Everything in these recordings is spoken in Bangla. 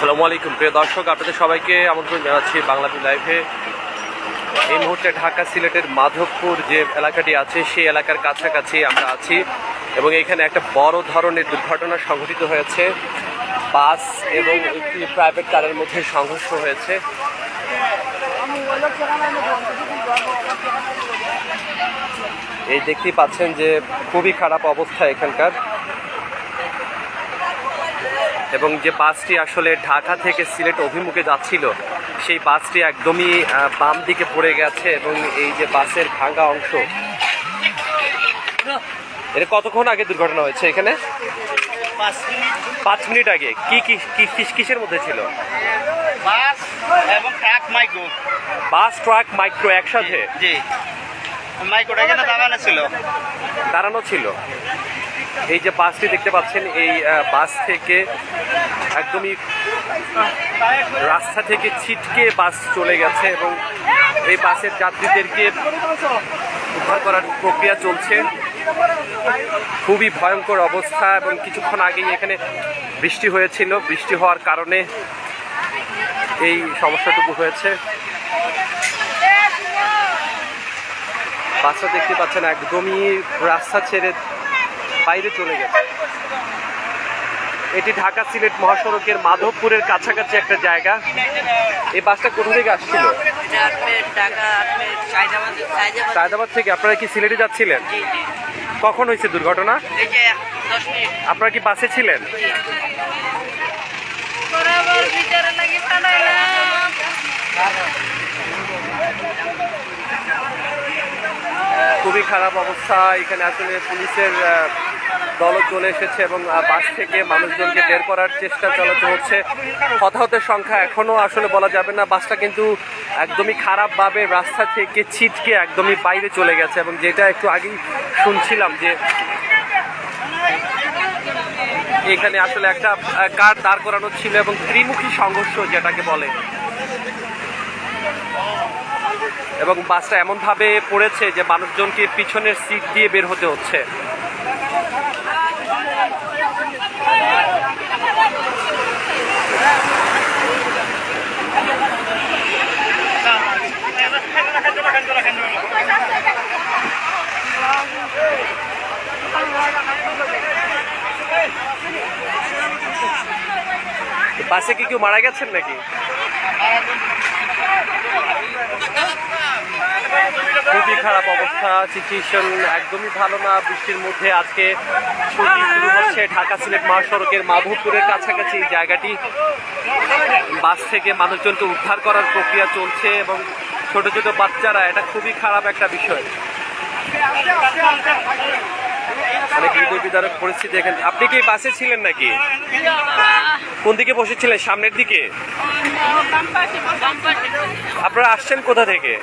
আসসালামু আলাইকুম প্রিয় দর্শক, আপনাদের সবাইকে আমন্ত্রণ জানাচ্ছি বাংলাদেশ লাইভে। এই মুহূর্তে ঢাকা সিলেটের মাধবপুর যে এলাকাটি আছে সেই এলাকার কাছাকাছি আমরা আছি এবং এখানে একটা বড় ধরনের দুর্ঘটনা সংঘটিত হয়েছে। বাস এবং একটি প্রাইভেট কারের মধ্যে সংঘর্ষ হয়েছে। এই দেখতেই পাচ্ছেন যে খুবই খারাপ অবস্থা এখানকার, এবং যে বাসটি আসলে ঢাকা থেকে সিলেট অভিমুখে যাচ্ছিল সেই বাসটি একদমই বাম দিকে পড়ে গেছে এবং এই যে বাসের ভাঙা অংশ। এটা কতক্ষণ আগে দুর্ঘটনা হয়েছে? এখানে 5 মিনিট আগে। কিসের মধ্যে ছিল? বাস এবং truck micro. Bus truck micro একসাথে? জি, মাইক্রোটা এখানে দাঁড়ানো ছিল। এই যে বাসটি দেখতে পাচ্ছেন, এই বাস থেকে একদমই রাস্তা থেকে ছিটকে বাস চলে গেছে এবং এই বাসের যাত্রীদেরকে উদ্ধার করার প্রক্রিয়া চলছে। খুবই ভয়ঙ্কর অবস্থা এবং কিছুক্ষণ আগেই এখানে বৃষ্টি হয়েছিল। বৃষ্টি হওয়ার কারণে এই সমস্যাটুকু হয়েছে। বাসটা দেখতে পাচ্ছেন একদমই রাস্তা ছেড়ে বাইরে চলে গেছে। এটি ঢাকা সিলেট মহাসড়কের মাধবপুরের কাছাকাছি একটা জায়গা। এই বাসটা কোথা থেকে আসছিল? সায়দাবাদ থেকে। আপনারা কি সিলেটে যাচ্ছিলেন? কখন হয়েছে দুর্ঘটনা? আপনারা কি বাসে ছিলেন? খুবই খারাপ অবস্থা। এখানে আসলে পুলিশের দলও চলে এসেছে এবং বাস থেকে মানুষজনকে বের করার চেষ্টা চালাতে হচ্ছে। হতাহতের সংখ্যা এখনো আসলে বলা যাবে না। বাসটা কিন্তু একদমই খারাপভাবে রাস্তা থেকে ছিটকে একদমই বাইরে চলে গেছে এবং যেটা একটু আগেই শুনছিলাম যে এখানে আসলে একটা কার দাঁড় করানো ছিল এবং ত্রিমুখী সংঘর্ষ যেটাকে বলে, এবং বাসটা এমনভাবে পড়েছে যে মানুষজনকে পিছনের সিট দিয়ে বের হতে হচ্ছে। বাসে কি কেউ মারা গেছেন নাকি? খুবই খারাপ অবস্থা, সিচুয়েশন একদমই ভালো না। বৃষ্টির মধ্যে আজকে ছুটি শুরু হচ্ছে ঢাকা সিলেট মহাসড়কের মাধবপুরের কাছাকাছি জায়গাটি। বাস থেকে মানুষজনকে উদ্ধার করার প্রক্রিয়া চলছে এবং ছোট ছোট বাচ্চারা, এটা খুবই খারাপ একটা বিষয়। অনেক হৃদয় বিদারক পরিস্থিতি এখানে। আপনি কি বাসে ছিলেন নাকি? কোন দিকে বসেছিলেন? সামনের দিকে? আপনারা আসছেন কোথা থেকে?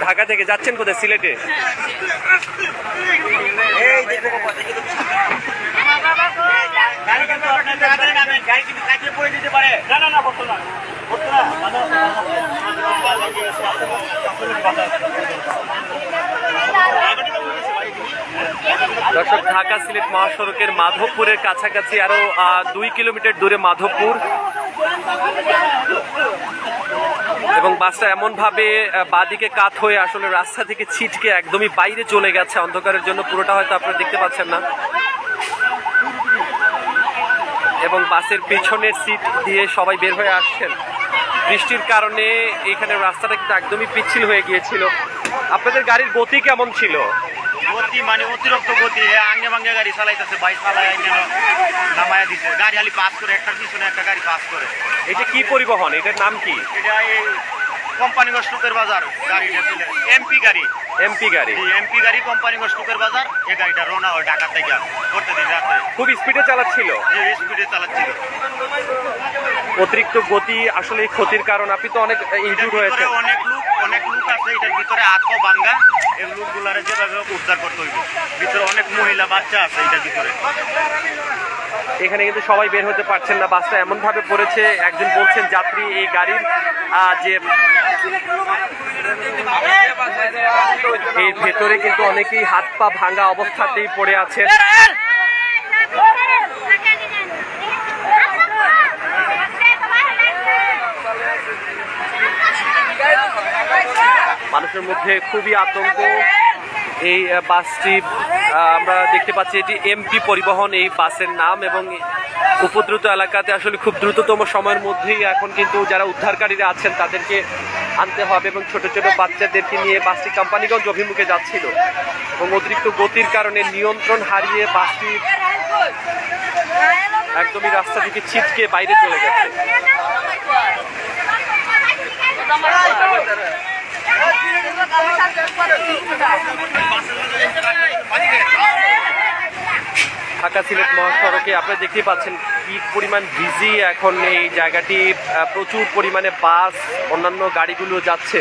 ঢাকা থেকে। যাচ্ছেন কোথায়? সিলেটে? দর্শক, ঢাকা সিলেট মহাসড়কের মাধবপুরের কাছাকাছি আরো 2 কিলোমিটার দূরে মাধবপুর, এবং বাসটা এমন ভাবে বাদিকে কাত হয়ে আসলে রাস্তা থেকে ছিটকে একদমই বাইরে চলে গেছে। অন্ধকারের জন্য পুরোটা হয়তো আপনারা দেখতে পাচ্ছেন না, এবং বাসের পিছনের সিট দিয়ে সবাই বের হয়ে আসছেন। বৃষ্টির কারণে এখানে রাস্তাটা কিন্তু একদমই পিচ্ছিল হয়ে গিয়েছিল। আপনাদের গাড়ির গতি কেমন ছিল? গতি মানে অতিরিক্ত গতি, আঙ্গে ভাঙ্গে গাড়ি চালাইতেছে, বাইক চালায় নামায়া দিছে। গাড়ি খালি পাস করে, একটার পিছনে একটা গাড়ি পাস করে। এটা কি পরিবহন? এটার নাম কি? এটা এই কোম্পানিগঞ্জ টুকের বাজার গাড়িটা ছিল। এমপি গাড়ি কোম্পানিগঞ্জ টুকের বাজার। এই গাড়িটা রওনা হয় ঢাকা থেকে প্রতিদিন রাতে। খুব স্পিডে চালাচ্ছিল? স্পিডে চালাচ্ছিল। অতিরিক্ত গতি আসলে ক্ষতির কারণ। আপনি তো অনেক ইনজুর হয়েছে। অনেক লোক আছে এটার ভিতরে, আত্ম ভাঙ্গা। এই লোকগুলারে যেভাবে উদ্ধার করতে হইবে। ভিতরে অনেক মহিলা বাচ্চা আছে এটার ভিতরে। এখানে কিন্তু সবাই বের হতে পারছেন না। বাসটা এমন ভাবে পড়েছে, একজন বলছেন যাত্রী এই গাড়ির যে এর ভেতরে কিন্তু অনেকেই হাত পা ভাঙা অবস্থাতেই পড়ে আছে। মানুষের মধ্যে খুবই আতঙ্ক। এই বাসটি আমরা দেখতে পাচ্ছি এটি এমপি পরিবহন এই বাসের নাম, এবং উপদ্রুত এলাকাতে আসলে খুব দ্রুততম সময়ের মধ্যেই এখন কিন্তু যারা উদ্ধারকারীরা আছেন তাদেরকে আনতে হবে, এবং ছোট ছোট বাচ্চাদেরকে নিয়ে বাসটি কোম্পানিগঞ্জ অভিমুখে যাচ্ছিল এবং অতিরিক্ত গতির কারণে নিয়ন্ত্রণ হারিয়ে বাসটি একদমই রাস্তা থেকে ছিটকে বাইরে চলে গেছে। ঢাকা সিলেট মহাসড়কে আপনারা দেখতেই পাচ্ছেন কি পরিমাণ বিজি এখন এই জায়গাটি। প্রচুর পরিমাণে বাস অন্যান্য গাড়িগুলো যাচ্ছে।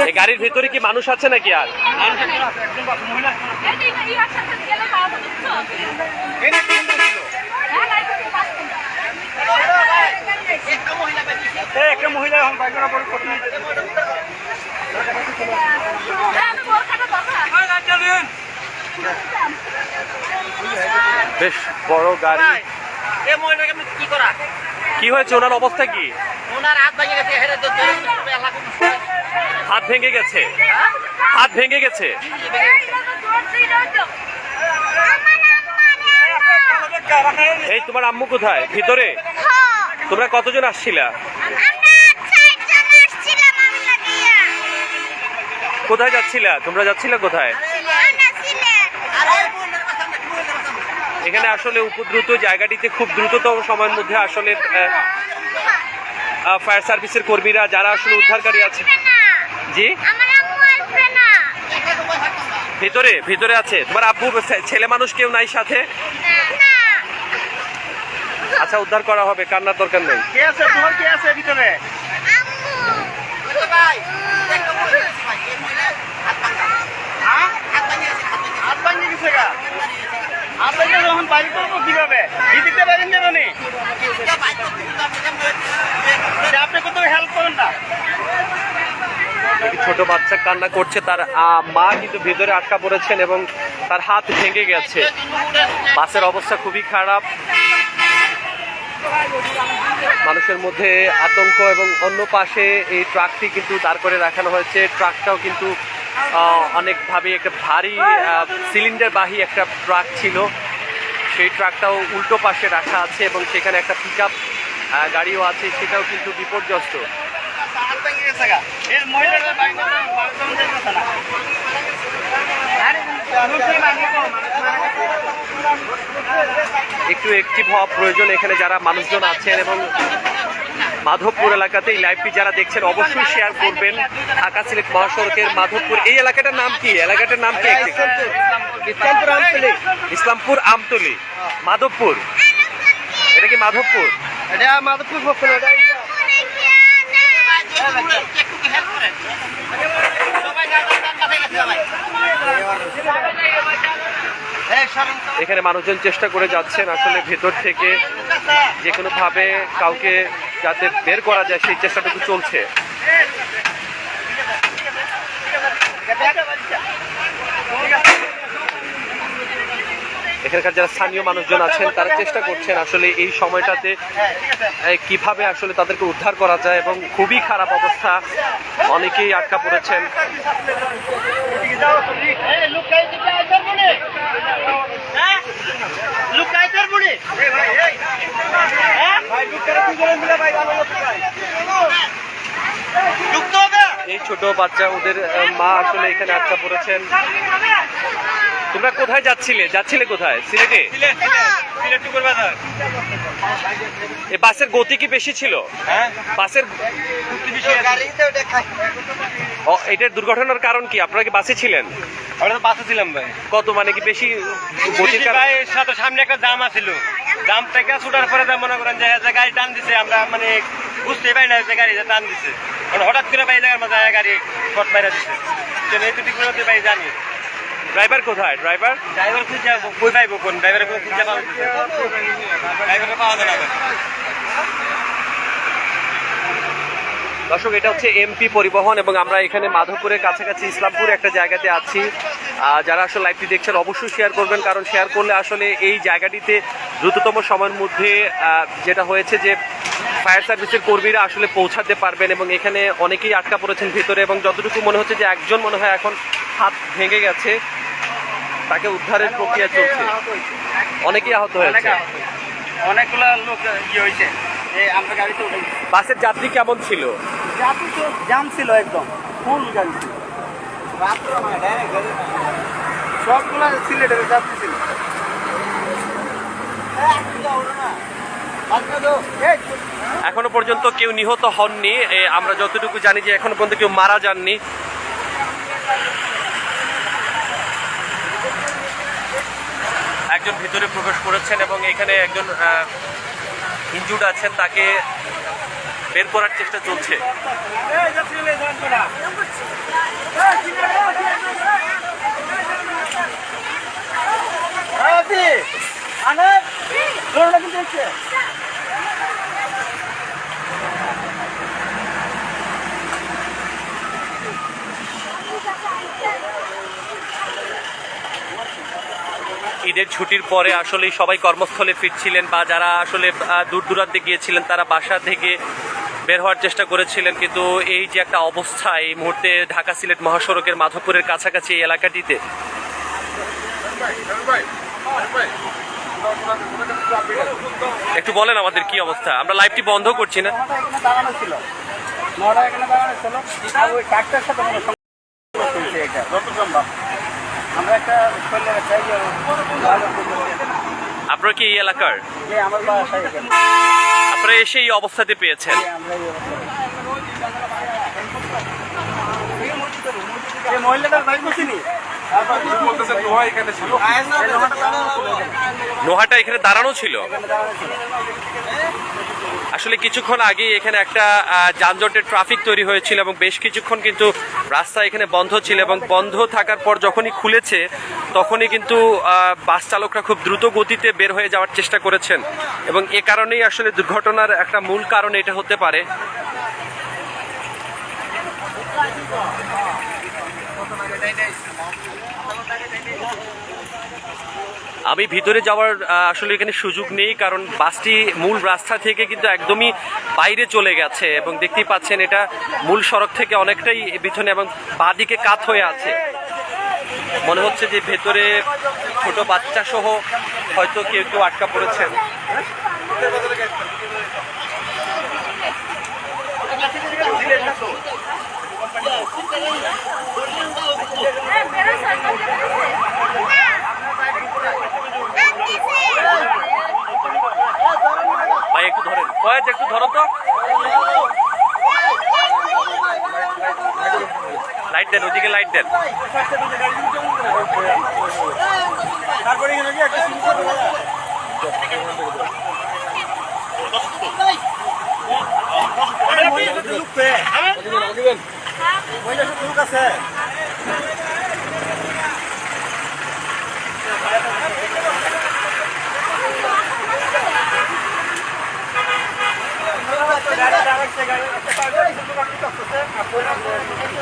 এই গাড়ির ভেতরে কি মানুষ আছে নাকি? আর একটা মহিলা বেশ বড় গাড়ি। কি করা কি হয়েছে? ওনার অবস্থা কি? ওনার হাত ভেঙে গেছে। হাত ভেঙে গেছে? হাত ভেঙে গেছে? এই তোমার আম্মু কোথায়? ভিতরে? তোমরা কতজন আসছিলা? কোথায় যাচ্ছিলা? তোমরা যাচ্ছিলা কোথায়? এখানে আসলে উপদ্রুত জায়গাটিতে খুব দ্রুততম সময়ের মধ্যে আসলে ফায়ার সার্ভিসের কর্মীরা যারা আসলে উদ্ধারকারী আছে। জি, ভিতরে ভিতরে আছে। তোমার আব্বু ছেলে মানুষ কেউ নাই সাথে? আচ্ছা, উদ্ধার করা হবে, কান্নার দরকার নেই। কে আছে? তোমার কে আছে ভিতরে? হাত ভাঙিয়ে গেছে গা। আপনাকে যখন বাড়ি করবো কিভাবে? দিতে পারেন যাবেনি? আপনি কোথাও হেল্প করেন না? ছোট বাচ্চা কান্না করছে, তার মা কিন্তু ভেতরে আটকা পড়েছেন এবং তার হাত ভেঙে গেছে। বাসের অবস্থা খুবই খারাপ, মানুষের মধ্যে আতঙ্ক। এবং অন্য পাশে এই ট্রাকটি কিন্তু দাঁড় করে রাখানো হয়েছে। ট্রাকটাও কিন্তু অনেকভাবে একটা ভারী সিলিন্ডারবাহী একটা ট্রাক ছিল, সেই ট্রাকটাও উল্টো পাশে রাখা আছে, এবং সেখানে একটা পিকআপ গাড়িও আছে, সেটাও কিন্তু বিপর্যস্ত। একটু অ্যাক্টিভ হওয়া প্রয়োজন এখানে যারা মানুষজন আছেন। এবং মাধবপুর এলাকাতে এই লাইভটি যারা দেখছেন অবশ্যই শেয়ার করবেন। ঢাকা সিলেট মহাসড়কের মাধবপুর এই এলাকাটার নাম কি? এলাকাটার নাম কি? ইসলামপুর আমতলী। মাধবপুর, এটা কি মাধবপুর? এটা মাধবপুর। এখানে মানুষজন চেষ্টা করে যাচ্ছেন আসলে ভেতর থেকে যে কোনো ভাবে কাউকে যাতে বের করা যায় সেই চেষ্টাটুকু চলছে। এখানকার যারা স্থানীয় মানুষজন আছেন তারা চেষ্টা করছেন আসলে এই সময়টাতে কিভাবে আসলে তাদেরকে উদ্ধার করা যায়, এবং খুবই খারাপ অবস্থা, অনেকেই আটকা পড়েছেন। এই ছোট বাচ্চা, ওদের মা আসলে এখানে আটকা পড়েছেন। তোমরা কোথায় যাচ্ছিলে কোথায়? সিলেটে? এই বাসের গতি কি বেশি ছিল? বাসের এটার দুর্ঘটনার কারণ কি? আপনারা কি বাসে ছিলেন? আমরা তো বাসে ছিলাম ভাই। কত মানে কি বেশি গতির ভাই? সাথে সামনে একটা জাম আছিল, জাম থেকে ছুটার পরে মনে করেন যে গাড়ি টান দিছে। আমরা মানে বুঝতে পারি না যে গাড়ি টান দিছে, হঠাৎ করে ভাই জায়গার মাঝে গাড়ি শর্ট মারা দিছে। এইটুকু ভাই জানি। ড্রাইভার কোথায়? ড্রাইভার খুঁজে কই পাইব? কোন ড্রাইভার খুঁজে পাওয়া ড্রাইভার পাওয়া যায় না। দর্শক, এটা হচ্ছে এমপি পরিবহন এবং আমরা এখানে মাধবপুরের কাছাকাছি ইসলামপুর একটা জায়গাতে আছি। যারা আসলে লাইভটি দেখছেন অবশ্যই শেয়ার করবেন, কারণ শেয়ার করলে আসলে এই জায়গাটিতে দ্রুততম সময়ের মধ্যে যেটা হয়েছে যে ফায়ার সার্ভিসের কর্মীরা আসলে পৌঁছাতে পারবেন এবং এখানে অনেকেই আটকা পড়েছেন ভিতরে এবং যতটুকু মনে হচ্ছে যে একজন মনে হয় এখন হাত ভেঙে গেছে, তাকে উদ্ধারের প্রক্রিয়া চলছে। অনেকেই আহত হয়েছে, অনেকগুলো লোক ইয়ে হয়েছে। আমরা গাড়িতে উঠে বাসের যাত্রী কেমন ছিল? যাত্রী তো জাম ছিল, একদম ফুল গাড়ি ছিল, সবগুলো সিলেটের যাত্রী ছিল। এখনো পর্যন্ত কেউ নিহত হননি, আমরা যতটুকু জানি যে এখনো পর্যন্ত কেউ মারা যাননি। একজন ভিতরে প্রবেশ করেছেন এবং এখানে একজন ইনজুর্ড আছেন, তাকে বের করার চেষ্টা চলছে। ঈদের ছুটির পরে আসলে সবাই কর্মস্থলে ফিরছিলেন বা যারা আসলে দূর দূরান্তে গিয়েছিলেন তারা বাসা থেকে বের হওয়ার চেষ্টা করেছিলেন, কিন্তু এই যে একটা অবস্থা এই মুহূর্তে ঢাকা সিলেট মহাসড়কের মাধবপুরের কাছাকাছি এই এলাকাটিতে। একটু বলেন আমাদের কি অবস্থা, আমরা লাইভটি বন্ধ করছি না। আপনারা কি এই এলাকার? আপনারা এসে এই অবস্থাতে পেয়েছেন? লোহাটা এখানে দাঁড়ানো ছিল। আসলে কিছুক্ষণ আগে এখানে একটা যানজটের ট্রাফিক তৈরি হয়েছিল এবং বেশ কিছুক্ষণ কিন্তু রাস্তা এখানে বন্ধ ছিল এবং বন্ধ থাকার পর যখনই খুলেছে তখনই কিন্তু বাস চালকরা খুব দ্রুত গতিতে বের হয়ে যাওয়ার চেষ্টা করেছেন এবং এ কারণেই আসলে দুর্ঘটনার একটা মূল কারণ এটা হতে পারে। আমি ভিতরে যাওয়ার আসলে এখানে সুযোগ নেই, কারণ বাসটি মূল রাস্তা থেকে কিন্তু একদমই বাইরে চলে গেছে এবং দেখতেই পাচ্ছেন এটা মূল সড়ক থেকে অনেকটাই পিছনে এবং বাঁদিকে কাত হয়ে আছে। মনে হচ্ছে যে ভেতরে ছোট বাচ্চা সহ হয়তো কেউ কেউ আটকা পড়েছেন। ভাই একটু ধরেন, ফয়েজ একটু ধরো তো, লাইট দেন, ওদিকে লাইট দেন।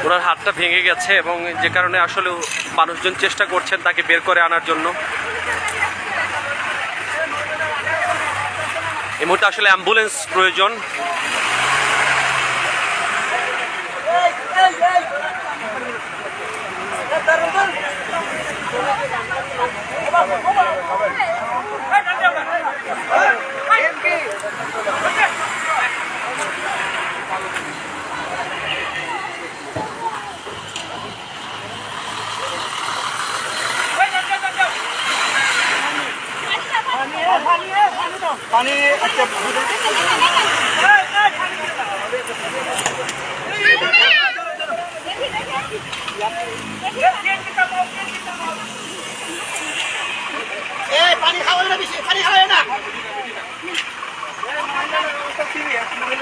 ওনার হাতটা ভেঙে গেছে এবং যে কারণে আসলে মানুষজন চেষ্টা করছেন তাকে বের করে আনার জন্য। এই মুহূর্তে আসলে অ্যাম্বুলেন্স প্রয়োজন। পানি আচ্ছা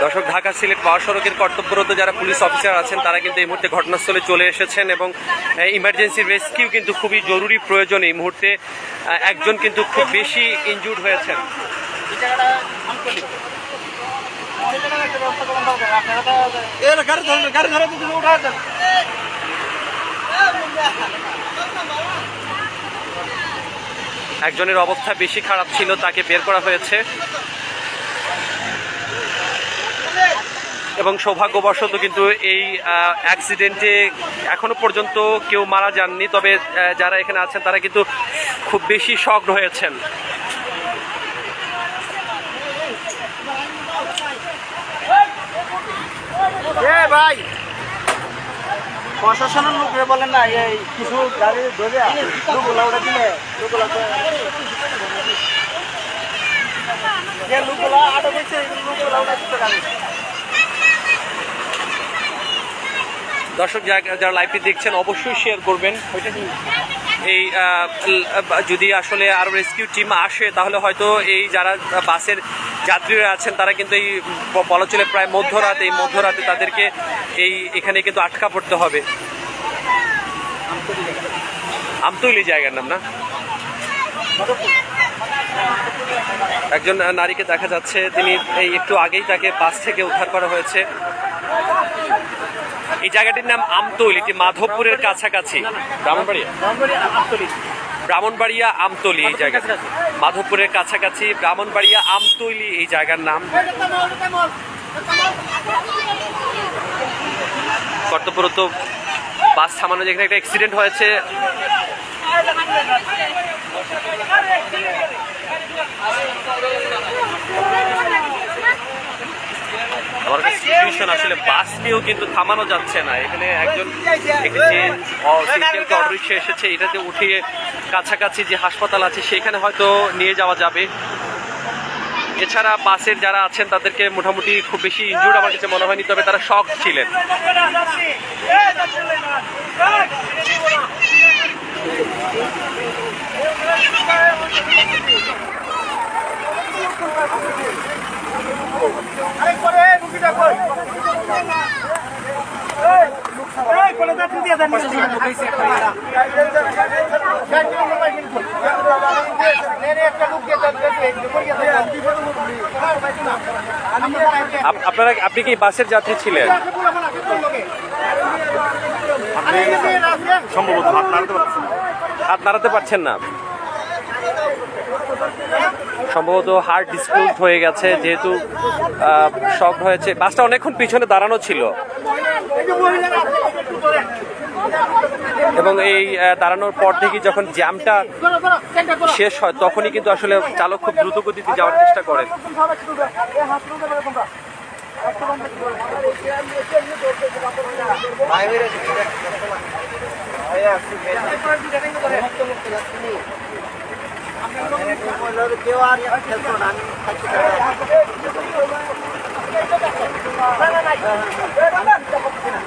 দর্শক, ঢাকা সিলেট মহাসড়কের কর্তব্যরত যারা পুলিশ অফিসার আছেন তারা কিন্তু এই মুহূর্তে ঘটনাস্থলে চলে এসেছেন এবং ইমার্জেন্সি রেস্কিউ কিন্তু খুবই জরুরি প্রয়োজন। এই মুহূর্তে একজন কিন্তু খুব বেশি ইনজুর্ড হয়েছেন। একজনের অবস্থা বেশি খারাপ ছিল, তাকে বের করা হয়েছে এবং সৌভাগ্যবশত কিন্তু এই অ্যাক্সিডেন্টে এখনো পর্যন্ত কেউ মারা যাননি। তবে যারা এখানে আছেন তারা কিন্তু খুব বেশি শকড হয়েছেন। ভাই প্রশাসনের লোকরে বলেন না এই কিছু গাড়ি ধরে লোকগুলা ওটা দিলে লোকগুলা আটক হয়েছে লোকগুলা ওটা দিতে গাড়ি। দর্শক যারা লাইভটি দেখছেন অবশ্যই শেয়ার করবেন। এই যদি আসলে আরও রেস্কিউ টিম আসে তাহলে হয়তো এই যারা বাসের যাত্রীরা আছেন তারা কিন্তু এই বলা চলে প্রায় মধ্যরাতে, এই মধ্যরাতে তাদেরকে এখানে কিন্তু আটকা পড়তে হবে। আমতৈলি জায়গার নাম না? একজন নারীকে দেখা যাচ্ছে, তিনি এই একটু আগেই তাকে বাস থেকে উদ্ধার করা হয়েছে। এই জায়গাটির নাম আমতৈল, এটি মাধবপুরের কাছাকাছি। ব্রাহ্মণবাড়িয়া আমতলি এই জায়গা, মাধবপুরের কাছাকাছি ব্রাহ্মণবাড়িয়া আমতলি এই জায়গার নাম। কর্তব্যরত বাস থামানো, যেখানে একটা অ্যাক্সিডেন্ট হয়েছে। আমার কাছে সিচুয়েশন আসলে বাস নিয়েও কিন্তু থামানো যাচ্ছে না। এখানে একজন অটোরিক্সা এসেছে, এটাতে উঠিয়ে কাছাকাছি যে হাসপাতাল আছে সেখানে হয়তো নিয়ে যাওয়া যাবে। এছাড়া বাসের যারা আছেন তাদেরকে মোটামুটি খুব বেশি ইনজুর্ড আমার কাছে মনে হয়নি, তবে তারা শক ছিলেন। আপনি কি বাসের যাত্রী ছিলেন? সম্ভবত হাত নাড়াতে পারছেন না, সম্ভবত হার্ট ডিসক্লোজ হয়ে গেছে, যেহেতু শক হয়েছে। বাসটা অনেকক্ষণ পিছনে দাঁড়ানো ছিল এবং এই দাঁড়ানোর পর থেকে যখন জ্যামটা শেষ হয় তখনই কিন্তু আসলে চালক খুব দ্রুত গতিতে যাওয়ার চেষ্টা করেন।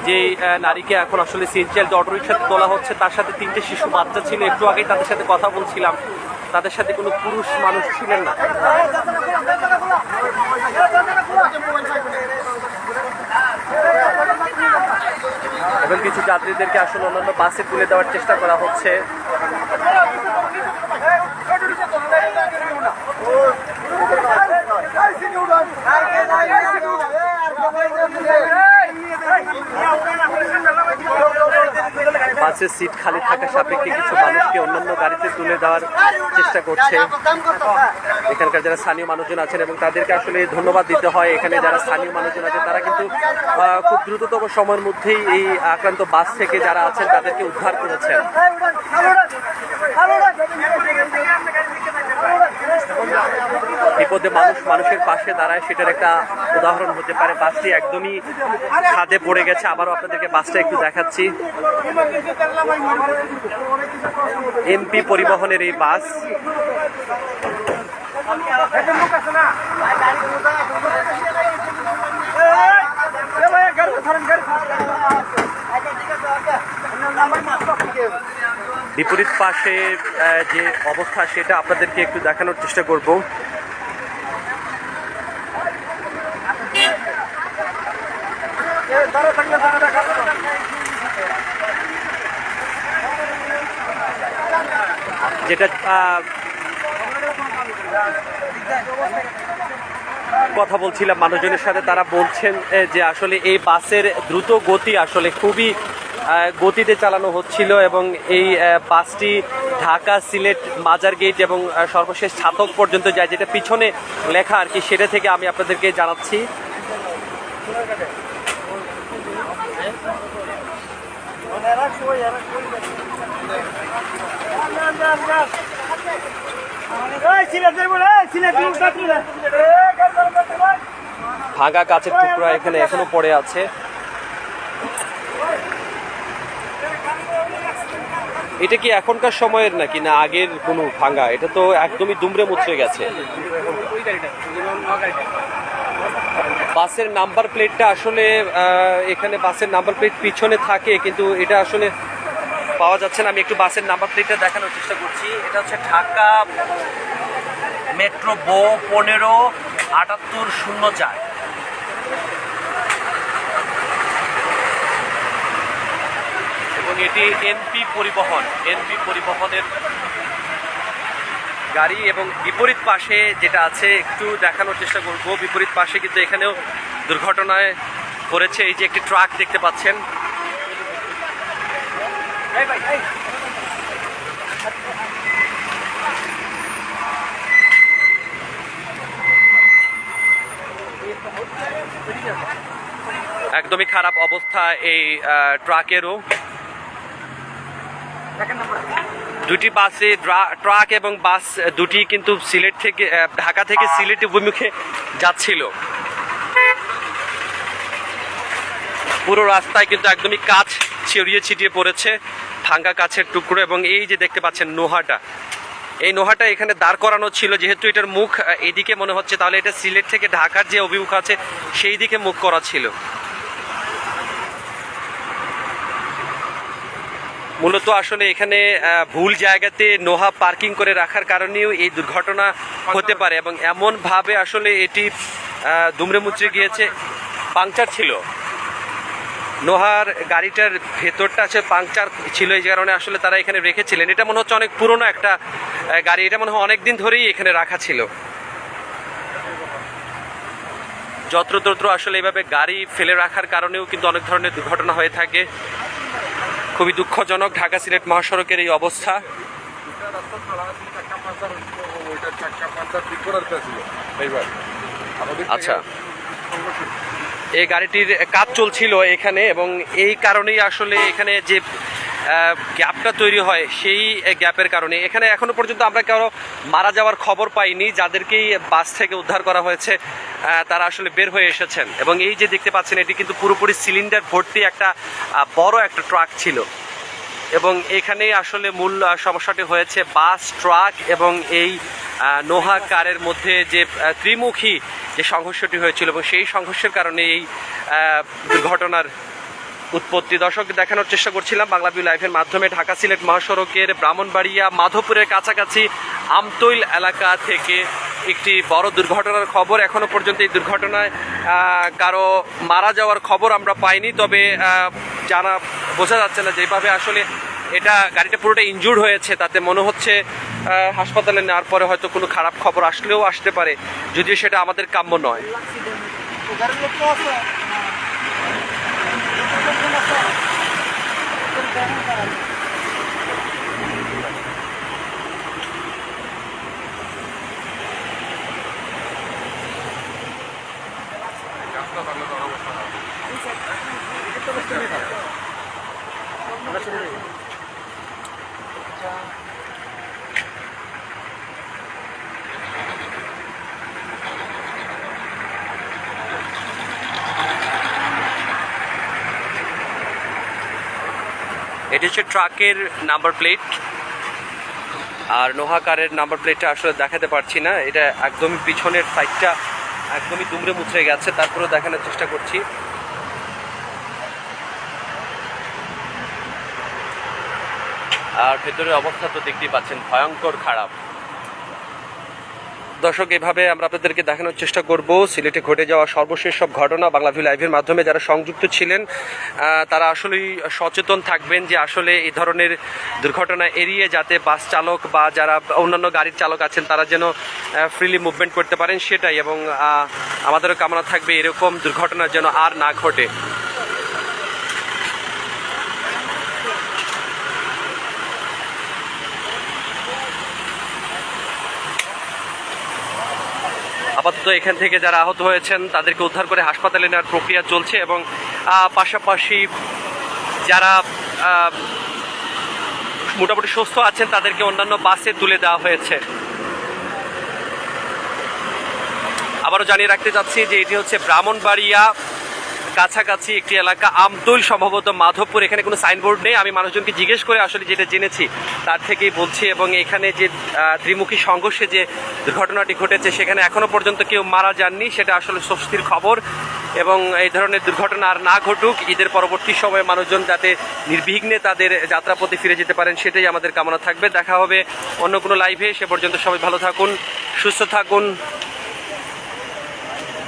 যে নারীকে এখন আসলে সিএনজি অটোরিকশাতে তোলা হচ্ছে, তার সাথে 3টে শিশু বাচ্চা ছিল। একটু আগেই তাদের সাথে কথা বলছিলাম, তাদের সাথে কোনো পুরুষ মানুষ ছিলেন না। এবং কিছু যাত্রীদেরকে আসলে অন্যান্য বাসে তুলে দেওয়ার চেষ্টা করা হচ্ছে। বাসের সিট খালি থাকা সাপেক্ষে কিছু মানুষকে অন্যান্য গাড়িতে তুলে দেওয়ার চেষ্টা করছে এখানকার যারা স্থানীয় মানুষজন আছেন, এবং তাদেরকে আসলে ধন্যবাদ দিতে হয়। এখানে যারা স্থানীয় মানুষজন আছেন তারা কিন্তু খুব দ্রুততম সময়ের মধ্যেই এই আক্রান্ত বাস থেকে যারা আছেন তাদেরকে উদ্ধার করেছেন। বিপদে মানুষের পাশে দাঁড়ায়, সেটার একটা উদাহরণ হতে পারে। বাসটি একদমই খাদে পড়ে গেছে। আবারও আপনাদেরকে বাসটা একটু দেখাচ্ছি। এমপি পরিবহনের এই বাস। বিপরীত পাশে যে অবস্থা সেটা আপনাদেরকে একটু দেখানোর চেষ্টা করব। যেটা কথা বলছিলাম মানুষজনের সাথে, তারা বলছেন যে আসলে এই বাসের দ্রুত গতি আসলে খুবই গতিতে চালানো হচ্ছিল এবং এই বাসটি ঢাকা, সিলেট, মাজার গেট এবং সর্বশেষ ছাতক পর্যন্ত যায়, যেটা পিছনে লেখা আর কি, সেটা থেকে আমি আপনাদেরকে জানাচ্ছি। ভাঙা কাচের টুকরা এখানে এখনো পড়ে আছে। এটা কি এখনকার সময়ের নাকি না আগের কোনো ভাঙা? এটা তো একদমই দুমড়ে মুচড়ে গেছে। বাসের নাম্বার প্লেটটা আসলে এখানে বাসের নাম্বার প্লেট পিছনে থাকে, কিন্তু এটা আসলে পাওয়া যাচ্ছে না। আমি একটু বাসের নাম্বার প্লেটটা দেখানোর চেষ্টা করছি। এটা হচ্ছে ঢাকা মেট্রো বো 15-7804। এবং এটি এনপি পরিবহনের গাড়ি। এবং বিপরীত পাশে যেটা আছে একটু দেখানোর চেষ্টা করব। বিপরীত পাশে কিন্তু এখানেও দুর্ঘটনায় পড়েছে। এই যে একটি ট্রাক দেখতে পাচ্ছেন, একদমই খারাপ অবস্থা এই ট্রাকেরও। দুটি বাসে, ট্রাক এবং বাস দুটি কিন্তু সিলেট থেকে, ঢাকা থেকে সিলেট অভিমুখে যাচ্ছিল। পুরো রাস্তায় কিন্তু একদমই কাচ ছড়িয়ে ছিটিয়ে পড়েছে, ভাঙ্গা কাছের টুকরো। এবং এই যে দেখতে পাচ্ছেন নোহাটা, এই নোহাটা এখানে দাঁড় করানো ছিল, যেহেতু এটার মুখ এদিকে মনে হচ্ছে, তাহলে এটা সিলেট থেকে ঢাকার যে অভিমুখ আছে সেই দিকে মুখ করা ছিল। মূলত আসলে এখানে ভুল জায়গাতে নোহা পার্কিং করে রাখার কারণেও এই দুর্ঘটনা হতে পারে। এবং এমনভাবে আসলে এটি দুমড়ে মুচড়ে গিয়েছে, পাংচার ছিল নোহার গাড়িটার ভেতরটা আছে, পাংচার ছিল, এই কারণে আসলে তারা এখানে রেখেছিলেন। এটা মনে হচ্ছে অনেক পুরনো একটা গাড়ি, এটা মনে হয় অনেকদিন ধরেই এখানে রাখা ছিল। যত্রতত্র আসলে এইভাবে গাড়ি ফেলে রাখার কারণেও কিন্তু অনেক ধরনের দুর্ঘটনা হয়ে থাকে। খুবই দুঃখজনক ঢাকা সিলেট মহাসড়কের এই অবস্থা। আচ্ছা, এই গাড়িটির কাজ চলছিল এখানে এবং এই কারণেই আসলে এখানে যে গ্যাপটা তৈরি হয়, সেই গ্যাপের কারণে এখানে এখনো পর্যন্ত আমরা কারো মারা যাওয়ার খবর পাইনি। যাদেরকেই বাস থেকে উদ্ধার করা হয়েছে তারা আসলে বের হয়ে এসেছেন। এবং এই যে দেখতে পাচ্ছেন, এটি কিন্তু পুরোপুরি সিলিন্ডার ভর্তি একটা বড় একটা ট্রাক ছিল। এবং এখানেই আসলে মূল সমস্যাটি হয়েছে, বাস, ট্রাক এবং এই নোহা কারের মধ্যে যে ত্রিমুখী যে সংঘর্ষটি হয়েছিল, এবং সেই সংঘর্ষের কারণে এই দুর্ঘটনার উৎপত্তি। দর্শক, দেখানোর চেষ্টা করছিলাম বাংলাভিউ লাইভের মাধ্যমে ঢাকা সিলেট মহাসড়কের ব্রাহ্মণবাড়িয়া মাধবপুরের কাছাকাছি আমতৈল এলাকা থেকে একটি বড় দুর্ঘটনার খবর। এখনো পর্যন্ত এই দুর্ঘটনায় কারো মারা যাওয়ার খবর আমরা পাইনি, তবে বোঝা যাচ্ছে না যেভাবে আসলে এটা গাড়িটা পুরোটা ইনজুর্ড হয়েছে, তাতে মনে হচ্ছে হাসপাতালে নেওয়ার পরে হয়তো কোনো খারাপ খবর আসলেও আসতে পারে, যদিও সেটা আমাদের কাম্য নয়। এটি হচ্ছে ট্রাকের নাম্বার প্লেট, আর নোহা কারের নাম্বার প্লেটটা আসলে দেখাতে পারছি না। এটা একদমই পিছনের সাইডটা একদমই দুমড়ে মুচড়ে গেছে, তারপরেও দেখানোর চেষ্টা করছি। আর ভেতরের অবস্থা তো দেখতেই পাচ্ছেন, ভয়ঙ্কর খারাপ। দর্শক, এভাবে আমরা আপনাদেরকে দেখানোর চেষ্টা করব সিলেটে ঘটে যাওয়া সর্বশেষ সব ঘটনা বাংলা ভিউ লাইভের মাধ্যমে। যারা সংযুক্ত ছিলেন তারা আসলেই সচেতন থাকবেন যে আসলে এই ধরনের দুর্ঘটনা এড়িয়ে যাতে বাস চালক বা যারা অন্যান্য গাড়ির চালক আছেন তারা যেন ফ্রিলি মুভমেন্ট করতে পারেন সেটাই, এবং আমাদেরও কামনা থাকবে এরকম দুর্ঘটনা যেন আর না ঘটে। আপাতত এখান থেকে যারা আহত হয়েছেন তাদেরকে উদ্ধার করে হাসপাতালে নেওয়ার প্রক্রিয়া চলছে, এবং পাশাপাশি যারা মোটামুটি সুস্থ আছেন তাদেরকে অন্যান্য বাসে তুলে দেওয়া হয়েছে। আবারও জানিয়ে রাখতে চাচ্ছি যে এটি হচ্ছে ব্রাহ্মণবাড়িয়া কাছাকাছি একটি এলাকা, আমতুল, সম্ভবত মাধবপুর। এখানে কোনো সাইনবোর্ড নেই, আমি মানুষজনকে জিজ্ঞেস করে আসলে যেটা জেনেছি তার থেকেই বলছি। এবং এখানে যে ত্রিমুখী সংঘর্ষে যে দুর্ঘটনাটি ঘটেছে সেখানে এখনো পর্যন্ত কেউ মারা যাননি, সেটা আসলে স্বস্তির খবর। এবং এই ধরনের দুর্ঘটনা আর না ঘটুক, ঈদের পরবর্তী সময়ে মানুষজন যাতে নির্বিঘ্নে তাদের যাত্রাপথে ফিরে যেতে পারেন সেটাই আমাদের কামনা থাকবে। দেখা হবে অন্য কোনো লাইভে, সে পর্যন্ত সবাই ভালো থাকুন, সুস্থ থাকুন,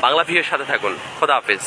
বাংলা ভিউয়ের সাথে থাকুন। খোদা হাফেজ।